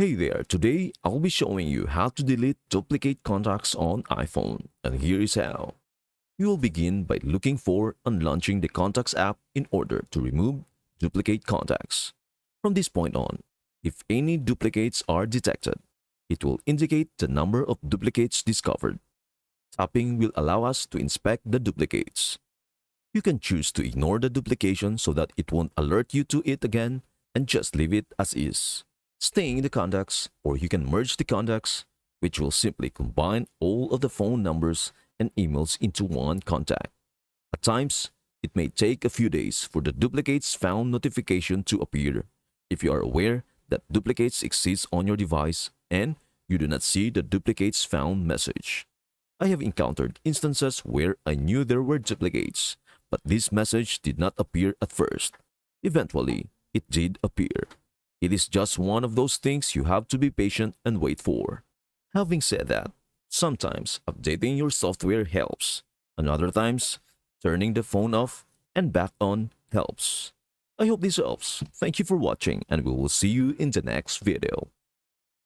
Hey there, today I'll be showing you how to delete duplicate contacts on iPhone, and here is how. You will begin by looking for and launching the Contacts app in order to remove duplicate contacts. From this point on, if any duplicates are detected, it will indicate the number of duplicates discovered. Tapping will allow us to inspect the duplicates. You can choose to ignore the duplication so that it won't alert you to it again and just leave it as is. Staying in the contacts, or you can merge the contacts, which will simply combine all of the phone numbers and emails into one contact. At times, it may take a few days for the duplicates found notification to appear. If you are aware that duplicates exist on your device and you do not see the duplicates found message. I have encountered instances where I knew there were duplicates, but this message did not appear at first. Eventually, it did appear. It is just one of those things you have to be patient and wait for. Having said that, sometimes updating your software helps, and other times, turning the phone off and back on helps. I hope this helps. Thank you for watching, and we will see you in the next video.